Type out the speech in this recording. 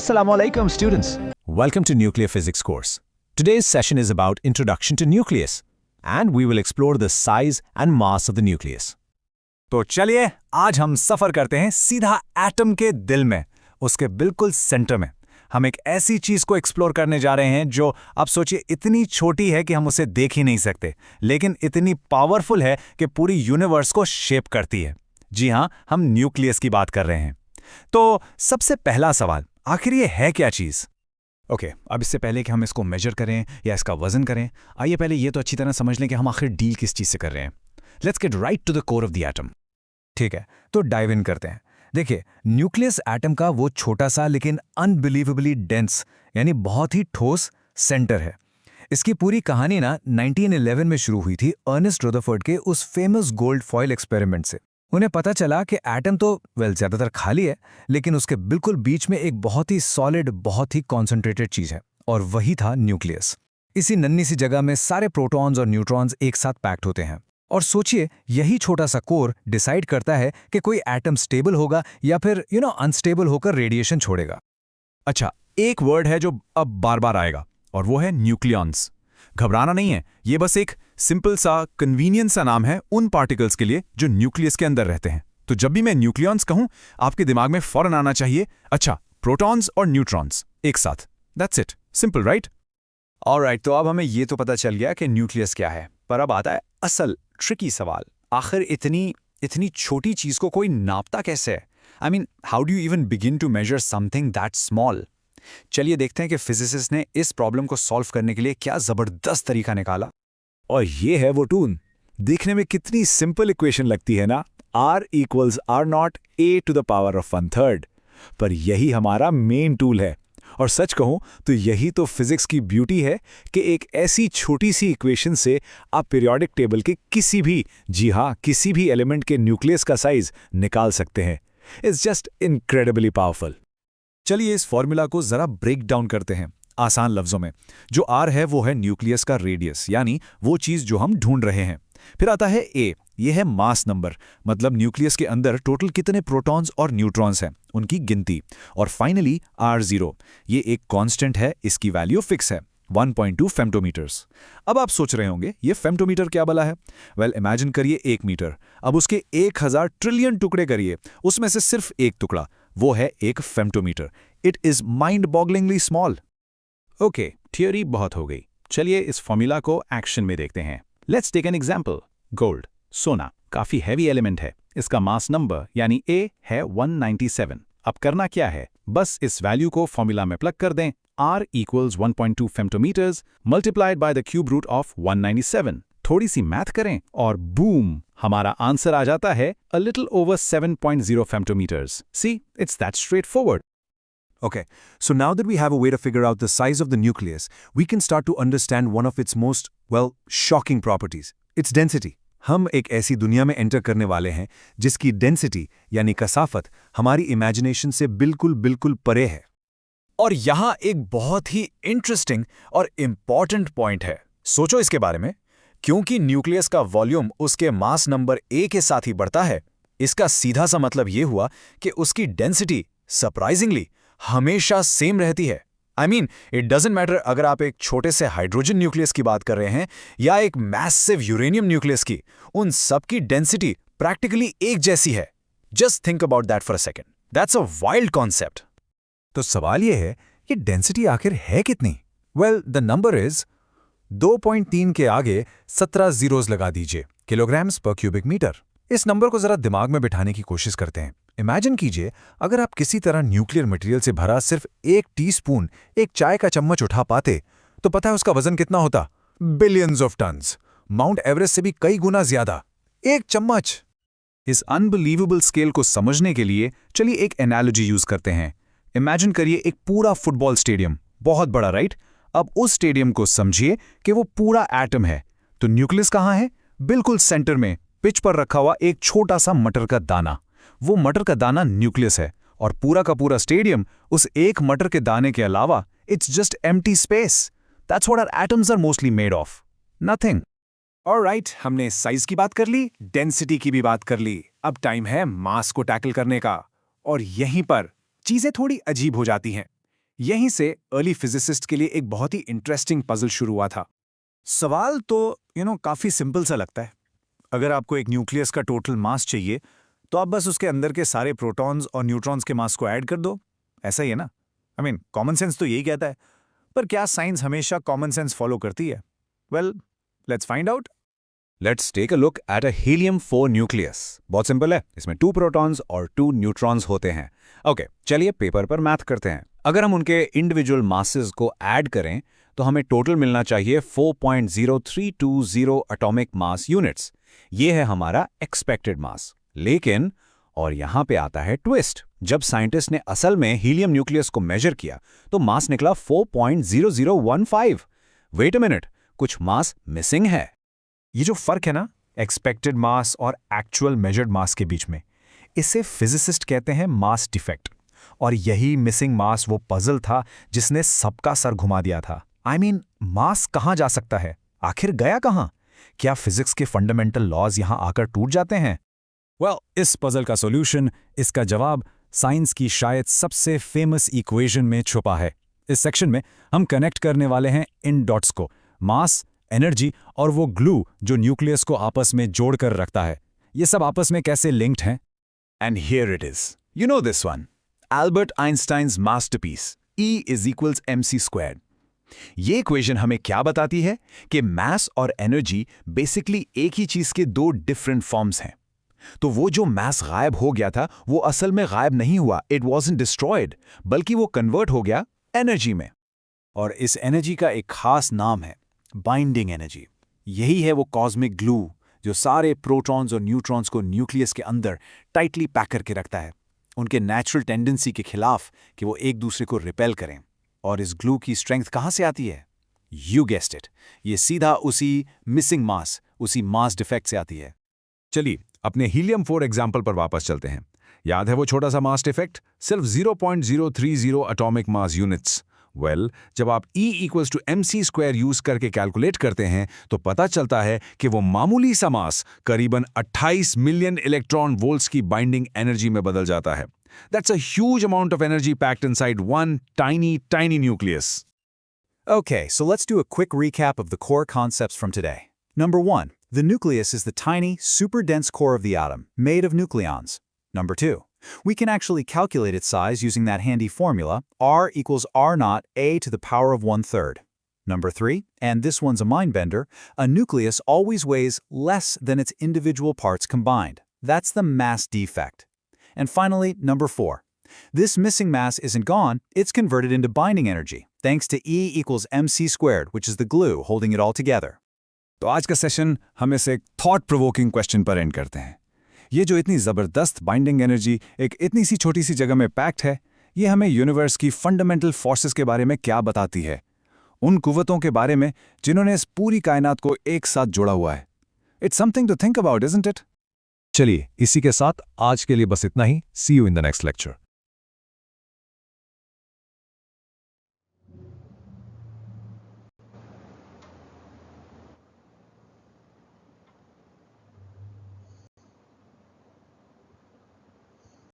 Assalamu alaikum, students. Welcome to Nuclear Physics course. Today's session is about Introduction to Nucleus, and we will explore the size and mass of the nucleus. तो चलिए आज हम सफर करते हैं सीधा atom के दिल में, उसके बिल्कुल सेंटर में। हम एक ऐसी चीज को एक्सप्लोर करने जा रहे हैं जो आप सोचिए इतनी छोटी है कि हम उसे देख ही नहीं सकते, लेकिन इतनी पावरफुल है कि पूरी यूनिवर्स को शेप करती है। जी हाँ, हम न्यूक्लियस की बात कर रहे हैं। तो सबसे पहला सवाल, आखिर ये है क्या चीज़? ओके, अब इससे पहले कि हम इसको मेजर करें या इसका वजन करें, आइए पहले ये तो अच्छी तरह समझ लें कि हम आखिर डील किस चीज़ से कर रहे हैं। Let's get right to the core of the atom. ठीक है, तो डाइव इन करते हैं। देखिए, न्यूक्लियस एटम का वो छोटा सा लेकिन अनबिलीवेबली डेंस यानी बहुत ही ठोस सेंटर है। इसकी पूरी कहानी ना 1911 में शुरू हुई थी अर्नेस्ट रदरफोर्ड के उस फेमस गोल्ड फॉयल एक्सपेरिमेंट से। उन्हें पता चला कि एटम तो ज्यादातर खाली है, लेकिन उसके बिल्कुल बीच में एक बहुत ही सॉलिड, बहुत ही कॉन्सेंट्रेटेड चीज है, और वही था न्यूक्लियस। इसी नन्ही सी जगह में सारे प्रोटॉन्स और न्यूट्रॉन्स एक साथ पैक्ड होते हैं। और सोचिए, यही छोटा सा कोर डिसाइड करता है कि कोई एटम स्टेबल होगा या फिर अनस्टेबल होकर रेडिएशन छोड़ेगा। अच्छा, एक वर्ड है जो अब बार बार आएगा, और वो है न्यूक्लियॉन्स। घबराना नहीं है, ये बस एक सिंपल सा कन्वीनियंट सा नाम है उन पार्टिकल्स के लिए जो न्यूक्लियस के अंदर रहते हैं। तो जब भी मैं न्यूक्लियॉन्स कहूं, आपके दिमाग में फौरन आना चाहिए, अच्छा, प्रोटॉन्स और न्यूट्रॉन्स एक साथ। That's it, simple right? Alright, तो अब हमें ये तो पता चल गया कि न्यूक्लियस क्या है, पर अब आता है असल ट्रिकी सवाल। आखिर इतनी छोटी चीज को कोई नापता कैसे है? I mean, how do you even begin to measure something that small? चलिए देखते हैं कि फिजिसिस्ट ने इस प्रॉब्लम को सॉल्व करने के लिए क्या जबरदस्त तरीका निकाला। और ये है वो टूल। देखने में कितनी सिंपल इक्वेशन लगती है ना, R = R0 a to the power of 1/3। पर यही हमारा मेन टूल है। और सच कहूं तो यही तो फिजिक्स की ब्यूटी है कि एक ऐसी छोटी सी इक्वेशन से आप पीरियोडिक टेबल के किसी भी, जी हाँ, किसी भी एलिमेंट के न्यूक्लियस का साइज निकाल सकते हैं। It's just incredibly powerful. चलिए इस फॉर्मूला को जरा ब्रेक डाउन करते हैं आसान लफ्जों में। जो R है वो है न्यूक्लियस का रेडियस, यानी वो चीज जो हम ढूंढ रहे हैं। फिर आता है A, ये है मास नंबर, मतलब न्यूक्लियस के अंदर टोटल कितने प्रोटॉन्स और न्यूट्रॉन्स हैं, उनकी गिनती। और फाइनली R0, ये एक कांस्टेंट है, इसकी वैल्यू फिक्स है 1.2 फेम्टोमीटर्स। अब आप सोच रहे होंगे ये फेम्टोमीटर क्या बला है? वेल, इमेजिन करिए 1 मीटर, अब उसके 1000 ट्रिलियन टुकड़े करिए, उसमें से सिर्फ एक टुकड़ा, वो है एक femtometre. It is mind bogglingly small. Okay, theory बहुत हो गई, चलिए इस फॉर्मूला को एक्शन में देखते हैं। Let's take an example. Gold, सोना, काफी हैवी एलिमेंट है। इसका मास नंबर यानी A है 197। अब करना क्या है, बस इस वैल्यू को फॉर्मूला में प्लग कर दें। R = 1.2 femtometres multiplied by the cube root of 197। थोड़ी सी मैथ करें और बूम, हमारा आंसर आ जाता है a little over 7.0 femtometers. See, it's that straightforward. Okay, so now that we have a way to figure out the size of the nucleus, we can start to understand one of its most, shocking properties, its density. हम एक ऐसी दुनिया में enter करने वाले हैं जिसकी density यानी कसाफत हमारी इमेजिनेशन से बिल्कुल परे है। और यहाँ एक बहुत ही इंटरेस्टिंग और इंपॉर्टेंट पॉइंट है, सोचो इसके बारे में। क्योंकि न्यूक्लियस का वॉल्यूम उसके मास नंबर A के साथ ही बढ़ता है, इसका सीधा सा मतलब ये हुआ कि उसकी डेंसिटी सरप्राइजिंगली हमेशा सेम रहती है। I mean, it doesn't matter अगर आप एक छोटे से हाइड्रोजन न्यूक्लियस की बात कर रहे हैं या एक मैसिव यूरेनियम न्यूक्लियस की, उन सब की डेंसिटी प्रैक्टिकली एक जैसी है। Just think about that for a second. That's a wild concept. तो सवाल यह है, ये डेंसिटी आखिर है कितनी? वेल, द नंबर इज 2.3 के आगे 17 जीरोस लगा दीजिए, किलोग्राम्स पर क्यूबिक मीटर। इस नंबर को जरा दिमाग में बिठाने की कोशिश करते हैं। इमेजिन कीजिए, अगर आप किसी तरह न्यूक्लियर मटेरियल से भरा सिर्फ 1 टीस्पून, एक चाय का चम्मच उठा पाते, तो पता है उसका वजन कितना होता? Billions of tons, Mount Everest से भी कई गुना ज्यादा। एक चम्मच। इस अनबिलीवेबल स्केल को समझने के लिए चलिए एक एनालॉजी यूज करते हैं। इमेजिन करिए एक पूरा फुटबॉल स्टेडियम, बहुत बड़ा, राइट? अब उस स्टेडियम को समझिए कि वो पूरा एटम है। तो न्यूक्लियस कहाँ है? बिल्कुल सेंटर में, पिच पर रखा हुआ एक छोटा सा मटर का दाना। वो मटर का दाना न्यूक्लियस है, और पूरा का पूरा स्टेडियम उस एक मटर के दाने के अलावा it's just empty space. That's what our atoms are mostly made of, nothing. Alright, हमने साइज की बात कर ली, डेंसिटी की भी बात कर ली। अब टाइम है मास को टैकल करने का। और यहीं पर चीजें थोड़ी अजीब हो जाती हैं, यहीं से अर्ली फिजिसिस्ट के लिए एक बहुत ही इंटरेस्टिंग पजल शुरू हुआ था। सवाल तो काफ़ी सिंपल सा लगता है। अगर आपको एक न्यूक्लियस का टोटल मास चाहिए तो आप बस उसके अंदर के सारे प्रोटॉन्स और न्यूट्रॉन्स के मास को ऐड कर दो। ऐसा ही है ना? कॉमन सेंस तो यही कहता है। पर क्या साइंस हमेशा कॉमन सेंस फॉलो करती है? Well, let's find out. Let's take a look at a helium-4 nucleus. बहुत सिंपल है, इसमें 2 प्रोटॉन्स और 2 न्यूट्रॉन्स होते हैं। ओके, चलिए पेपर पर मैथ करते हैं। अगर हम उनके इंडिविजुअल मासेस को ऐड करें तो हमें टोटल मिलना चाहिए 4.0320 एटॉमिक मास यूनिट्स। ये है हमारा एक्सपेक्टेड मास। लेकिन और यहाँ पे आता है ट्विस्ट। जब साइंटिस्ट ने असल में हीलियम न्यूक्लियस को मेजर किया तो मास निकला 4.0015। वेट अ मिनट, कुछ मास मिसिंग है। ये जो फर्क है ना एक्सपेक्टेड मास और एक्चुअल मेजर्ड मास के बीच में, इसे फिजिसिस्ट कहते हैं मास डिफेक्ट। और यही मिसिंग मास वो पजल था जिसने सबका सर घुमा दिया था। मास कहाँ जा सकता है? आखिर गया कहाँ? क्या फिजिक्स के फंडामेंटल लॉज यहां आकर टूट जाते हैं? इस पजल का सॉल्यूशन, इसका जवाब साइंस की शायद सबसे फेमस इक्वेशन में छुपा है। इस सेक्शन में हम कनेक्ट करने वाले हैं इन डॉट्स को, मास, एनर्जी और वो ग्लू जो न्यूक्लियस को आपस में जोड़कर रखता है। ये सब आपस में कैसे लिंक्ड हैं? And here it is. You know this one. Albert Einstein's masterpiece, E is equals mc squared. ये इक्वेशन हमें क्या बताती है कि मास और एनर्जी बेसिकली एक ही चीज के 2 डिफरेंट फॉर्म्स हैं। तो वो जो मास गायब हो गया था वो असल में गायब नहीं हुआ, इट wasn't destroyed, बल्कि वो कन्वर्ट हो गया एनर्जी में। और इस एनर्जी का एक खास नाम है बाइंडिंग एनर्जी। यही है वो कॉस्मिक ग्लू जो सारे प्रोटॉन्स और न्यूट्रॉन्स को न्यूक्लियस के अंदर टाइटली पैक करके रखता है, उनके नेचुरल टेंडेंसी के खिलाफ कि वो एक दूसरे को रिपेल करें। और इस ग्लू की स्ट्रेंथ कहाँ से आती है? यू गेस्ड इट, ये सीधा उसी मिसिंग मास, उसी मास डिफेक्ट से आती है। चलिए अपने हीलियम-4 एग्जाम्पल पर वापस चलते हैं। याद है वो छोटा सा मास डिफेक्ट, सिर्फ 0.030 एटॉमिक मास यूनिट्स। जब आप E = mc² यूज करके कैलकुलेट करते हैं तो पता चलता है कि वो मामूली सा मास करीबन 28 मिलियन इलेक्ट्रॉन वोल्ट्स की बाइंडिंग एनर्जी में बदल जाता है। That's a huge amount of energy packed inside one tiny nucleus. Okay, so let's do a quick recap of the core concepts from today. Number 1, the nucleus is the tiny, super dense core of the atom, made of nucleons. Number 2, we can actually calculate its size using that handy formula, R = R0 a to the power of 1/3. Number 3, and this one's a mind bender, a nucleus always weighs less than its individual parts combined. That's the mass defect. And finally, number 4, this missing mass isn't gone, it's converted into binding energy, thanks to E = mc², which is the glue holding it all together. तो आज का session हम इसे एक thought provoking question पर and करते हैं। ये जो इतनी ज़बरदस्त बाइंडिंग एनर्जी एक इतनी सी छोटी सी जगह में पैक्ड है, ये हमें यूनिवर्स की फंडामेंटल फोर्सेस के बारे में क्या बताती है? उन कुव्वतों के बारे में जिन्होंने इस पूरी कायनात को एक साथ जोड़ा हुआ है। It's something to think about, isn't it? चलिए इसी के साथ आज के लिए बस इतना ही। See you in the next lecture.